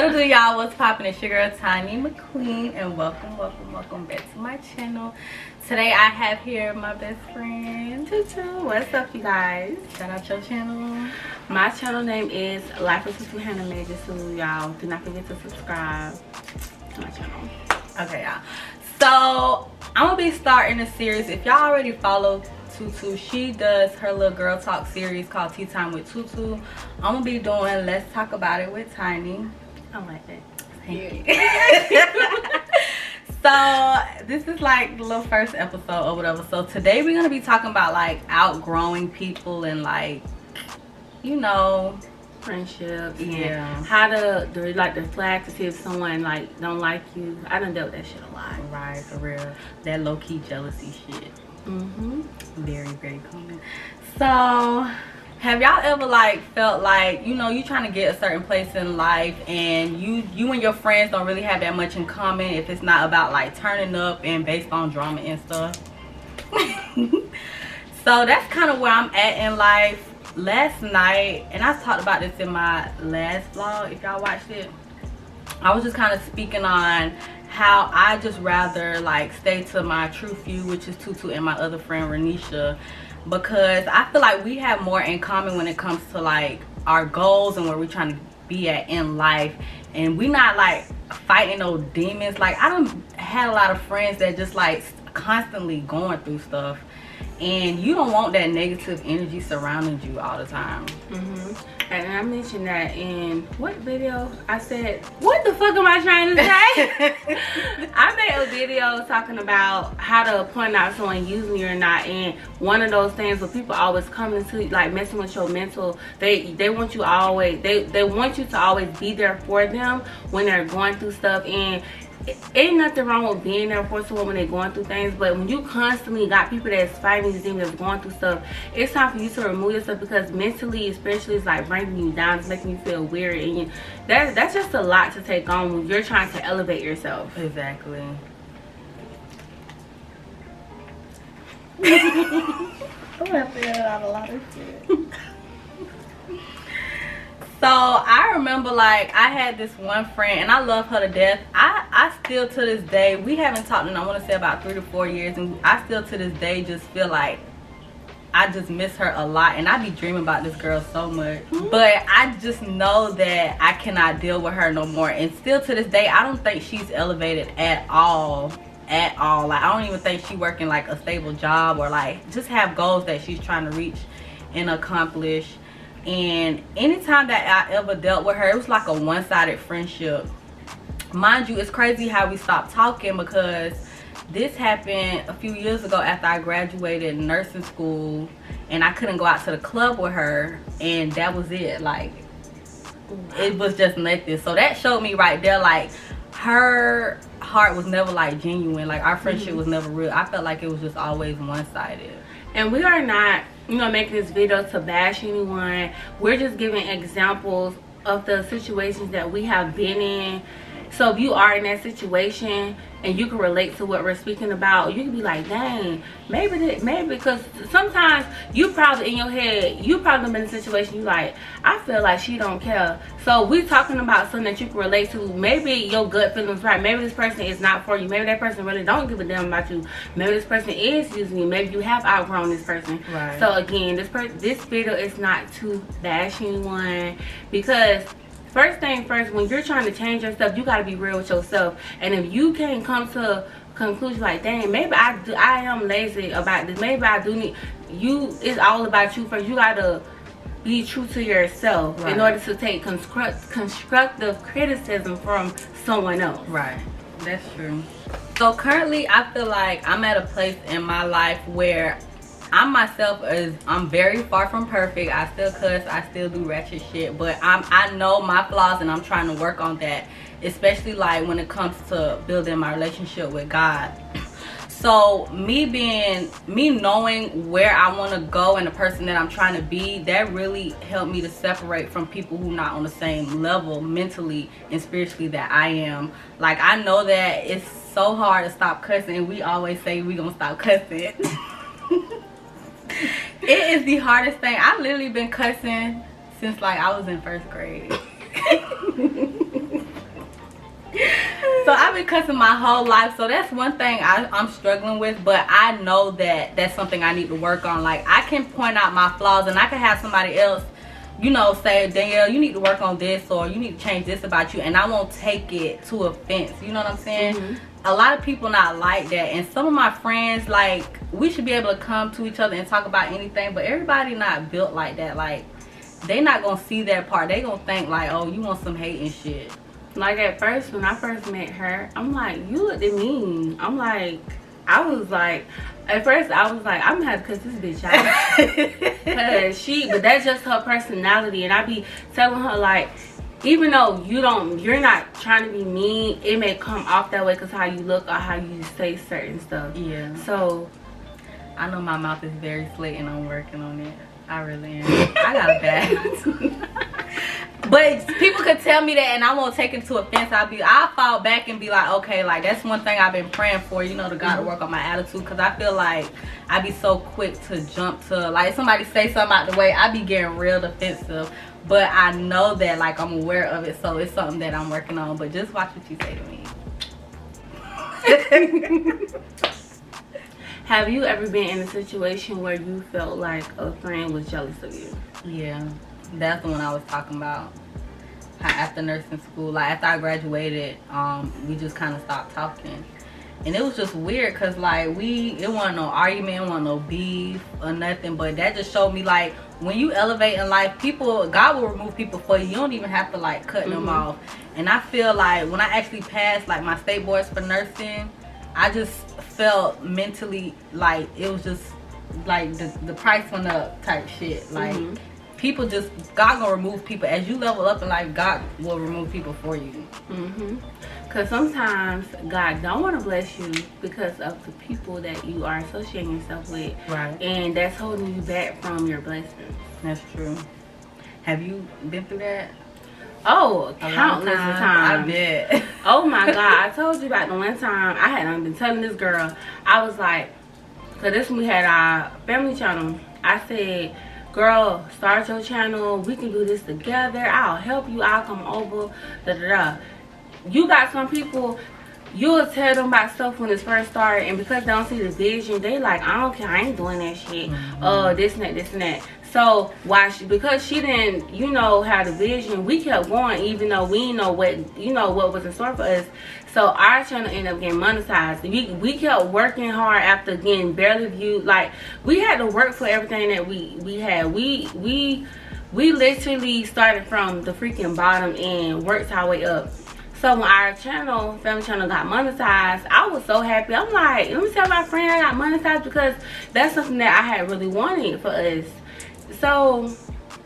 What do y'all? What's poppin'? It's your girl Tinyy McQueen, and welcome back to my channel. Today I have here my best friend Tutu. What's up, you guys? Shout out your channel. My channel name is Life with Tutu Hannah Major, so y'all do not forget to subscribe to my channel. Okay, y'all. So I'm gonna be starting a series. If y'all already follow Tutu, she does her little girl talk series called Tea Time with Tutu. I'm gonna be doing Let's Talk About It with Tinyy. I like that. Thank you. So this is like the little first episode or whatever. So today we're gonna be talking about like outgrowing people and like, you know, Friendships. Yeah. How to like the flag to see if someone like don't like you. I done dealt with that shit a lot. Right, for real. That low-key jealousy shit. Very, very common. So have y'all ever like felt like, you know, you trying to get a certain place in life and you and your friends don't really have that much in common if it's not about like turning up and based on drama and stuff? So that's kind of where I'm at in life. Last night, and I talked about this in my last vlog, if y'all watched it, I was just kind of speaking on how I just rather like stay to my true few, which is Tutu and my other friend Renisha, because I feel like we have more in common when it comes to like our goals and where we're trying to be at in life, and we not like fighting no demons. Like I done had a lot of friends that just like constantly going through stuff, and you don't want that negative energy surrounding you all the time. And I mentioned that in what video? I said, what the fuck am I trying to say? I made a video talking about how to point out if someone using you or not, and one of those things where people always come into like messing with your mental, they want you always, they want you to always be there for them when they're going through stuff. And ain't nothing wrong with being there for someone when they're going through things, but when you constantly got people that's fighting these demons, that's going through stuff, it's time for you to remove yourself, because mentally, especially, it's like bringing you down, it's making you feel weird, and that's just a lot to take on when you're trying to elevate yourself. Exactly. I'm gonna figure out a lot of shit. So I remember like I had this one friend and I love her to death. I still to this day, we haven't talked in I want to say about 3 to 4 years, and I still to this day just feel like I just miss her a lot, and I be dreaming about this girl so much. But I just know that I cannot deal with her no more, and still to this day I don't think she's elevated at all. Like I don't even think she working like a stable job or like just have goals that she's trying to reach and accomplish. And anytime that I ever dealt with her, it was like a one-sided friendship. Mind you, it's crazy how we stopped talking, because this happened a few years ago after I graduated nursing school, and I couldn't go out to the club with her, and that was it. Like it was just nothing. So that showed me right there like her heart was never like genuine. Like our friendship was never real. I felt like it was just always one-sided. And we are not, you know, making this video to bash anyone. We're just giving examples of the situations that we have been in. So if you are in that situation and you can relate to what we're speaking about, you can be like, dang, maybe because sometimes you probably in your head, you probably been in a situation you like, I feel like she don't care. So we're talking about something that you can relate to. Maybe your gut feeling's right. Maybe this person is not for you. Maybe that person really don't give a damn about you. Maybe this person is using you. Maybe you have outgrown this person. Right. So again, this video is not to bash anyone, because first thing first, when you're trying to change yourself, you got to be real with yourself. And if you can't come to a conclusion like, dang, maybe I am lazy about this, maybe I do need you, it's all about you first. You got to be true to yourself, right, in order to take constructive criticism from someone else. Right, that's true. So currently I feel like I'm at a place in my life where I'm very far from perfect. I still cuss, I still do ratchet shit, but I know my flaws, and I'm trying to work on that, especially like when it comes to building my relationship with God. So me knowing where I want to go and the person that I'm trying to be, that really helped me to separate from people who not on the same level mentally and spiritually that I am. Like I know that it's so hard to stop cussing, and we always say we gonna stop cussing. It is the hardest thing. I've literally been cussing since like I was in 1st grade. cussing my whole life, so that's one thing I'm struggling with. But I know that that's something I need to work on. Like, I can point out my flaws, and I can have somebody else, you know, say, Danielle, you need to work on this, or you need to change this about you, and I won't take it to offense. You know what I'm saying? A lot of people not like that, and some of my friends, like, we should be able to come to each other and talk about anything, but everybody not built like that. Like, they not gonna see that part. They gonna think like, oh, you want some hate and shit. Like, at first, when I first met her, I'm like, you look at me. I'm like, I was like, at first I was like, I'm gonna have to cut this bitch out. But that's just her personality, and I be telling her, like, even though you're not trying to be mean, it may come off that way because how you look or how you say certain stuff. Yeah. So I know my mouth is very slick, and I'm working on it. I really am. I got a bad. But people could tell me that, and I won't take it to offense. I'll fall back and be like, okay, like, that's one thing I've been praying for, you know, to God to work on my attitude, because I feel like I be so quick to jump to, like, somebody say something out the way, I be getting real defensive. But I know that, like, I'm aware of it, so it's something that I'm working on. But just watch what you say to me. Have you ever been in a situation where you felt like a friend was jealous of you? Yeah, that's the one I was talking about. After nursing school, like, after I graduated, we just kind of stopped talking. And it was just weird, because, like, it wasn't no argument, it wasn't no beef or nothing. But that just showed me, like, when you elevate in life, God will remove people for you. You don't even have to, like, cut them off. And I feel like when I actually passed, like, my state boards for nursing, I just felt mentally like it was just like the price went up type shit. Like, people just, God gonna remove people as you level up in life. God will remove people for you. Because sometimes God don't want to bless you because of the people that you are associating yourself with, right? And that's holding you back from your blessings. That's true. Have you been through that? Oh, countless times. I bet. Oh my God, I told you about the one time I had been telling this girl. I was like, cause this when we had our family channel. I said, girl, start your channel. We can do this together. I'll help you. I'll come over. Da da da. You got some people, you'll tell them about stuff when it's first started, and because they don't see the vision, they like, I don't care. I ain't doing that shit. This and that, this and that. So because she didn't, you know, have the vision, we kept going even though we didn't know what was in store for us. So our channel ended up getting monetized. We kept working hard after getting barely viewed. Like, we had to work for everything that we had. We literally started from the freaking bottom and worked our way up. So when our channel, family channel, got monetized, I was so happy. I'm like, let me tell my friend I got monetized, because that's something that I had really wanted for us. So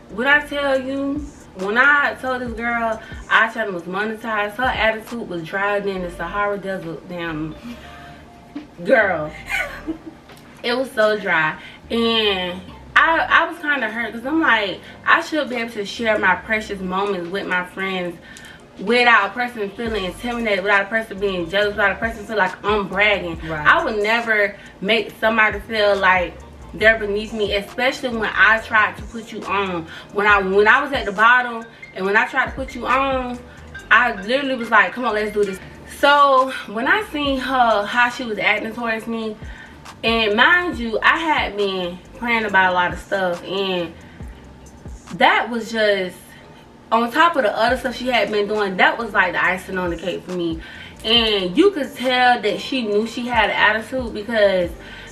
when I tell you, when I told this girl our channel was monetized, her attitude was drier than the Sahara Desert. Damn, girl, it was so dry. And I was kind of hurt, because I'm like, I should be able to share my precious moments with my friends without a person feeling intimidated, without a person being jealous, without a person feel like I'm bragging. Right. I would never make somebody feel like they're beneath me, especially when I tried to put you on. When I was at the bottom, and when I tried to put you on, I literally was like, come on, let's do this. So when I seen her, how she was acting towards me, and mind you, I had been praying about a lot of stuff, and that was just on top of the other stuff she had been doing. That was like the icing on the cake for me. And you could tell that she knew she had an attitude, because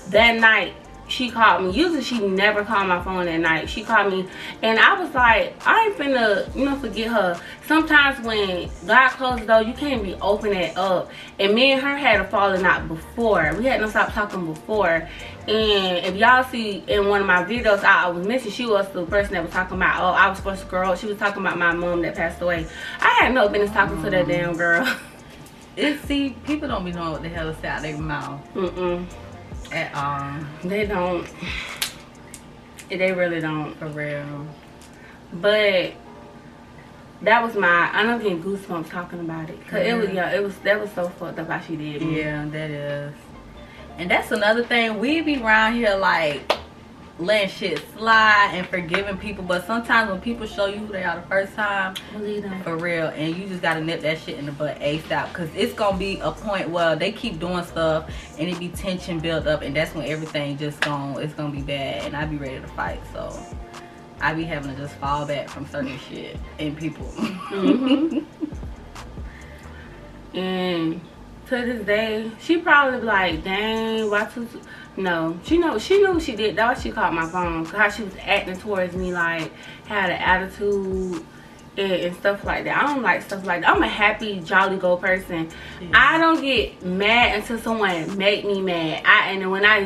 that night she called me. Usually she never called my phone at night. She called me, and I was like, I ain't finna, you know, forget her. Sometimes when God closes the door, you can't be opening it up. And me and her had a falling out before. We hadn't stopped talking before. And if y'all see in one of my videos, I was missing. She was the person that was talking about, oh, I was supposed to grow up. She was talking about my mom that passed away. I had no business talking to that damn girl. See, people don't be knowing what the hell is out their mouth. At all. They don't. They really don't. For real. But that was I'm getting goosebumps talking about it. Cause that was so fucked up how she did me. Yeah, that is. And that's another thing. We be around here like, letting shit slide and forgiving people, but sometimes when people show you who they are the first time, believe them for real, and you just gotta nip that shit in the butt ASAP, because it's gonna be a point where they keep doing stuff and it be tension built up, and that's when everything it's gonna be bad, and I be ready to fight. So I be having to just fall back from certain shit and people. Mm-hmm. And to this day, she probably be like, dang, why too? No, she knew what she did. That's why she called my phone. How she was acting towards me, like had an attitude and stuff like that. I don't like stuff like that. I'm a happy, jolly go person. Yeah. I don't get mad until someone make me mad. And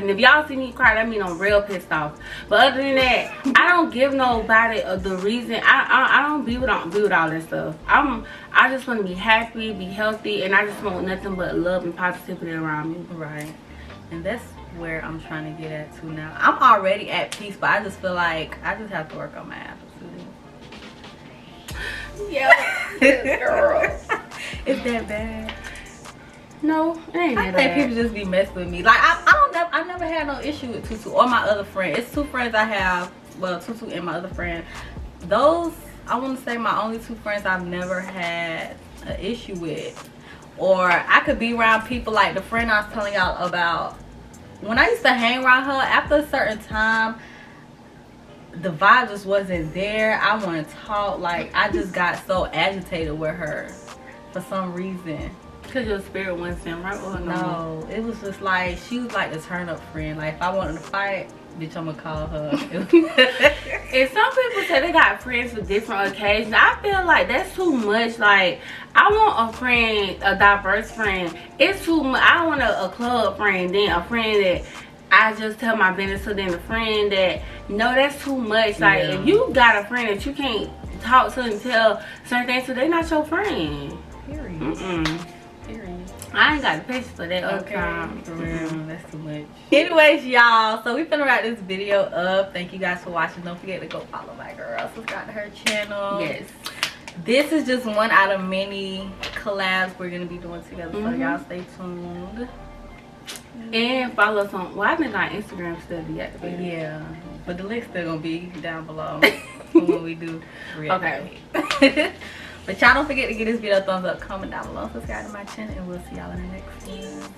if y'all see me cry, that mean I'm real pissed off. But other than that, I don't give nobody the reason. I don't be with all that stuff. I just want to be happy, be healthy, and I just want nothing but love and positivity around me. Right. And that's where I'm trying to get at too now. I'm already at peace, but I just feel like I just have to work on my attitude. Yeah, girl. Is that bad? No, it ain't I that think bad. people just be messing with me. Like I never had no issue with Tutu or my other friend. It's two friends I have. Well, Tutu and my other friend. Those, I want to say, my only two friends I've never had an issue with. Or I could be around people like the friend I was telling y'all about. When I used to hang around her, after a certain time, the vibe just wasn't there. I want to talk. Like, I just got so agitated with her for some reason. Because your spirit wasn't in right with her. No, it was just like, she was like the turn up friend. Like, if I wanted to fight, bitch, I'm gonna call her. And some people say they got friends for different occasions. I feel like that's too much. Like, I want a friend, a diverse friend. It's too much. I want a club friend, then a friend that I just tell my business to, then a friend that, no, that's too much. Like, Yeah. if you got a friend that you can't talk to and tell certain things to, they're not your friend. Period. Mm-mm. Period. I ain't got the patience for that other Okay, time. for real, that's too much. Anyways, y'all, so we finna wrap this video up. Thank you guys for watching. Don't forget to go follow my girl, subscribe to her channel. Yes. This is just one out of many collabs we're gonna be doing together, so y'all stay tuned. And follow us on, well, I think our Instagram still deactivated. Yeah, but the link's still gonna be down below when we do Okay. But y'all don't forget to give this video a thumbs up, comment down below, subscribe to my channel, and we'll see y'all in the next one.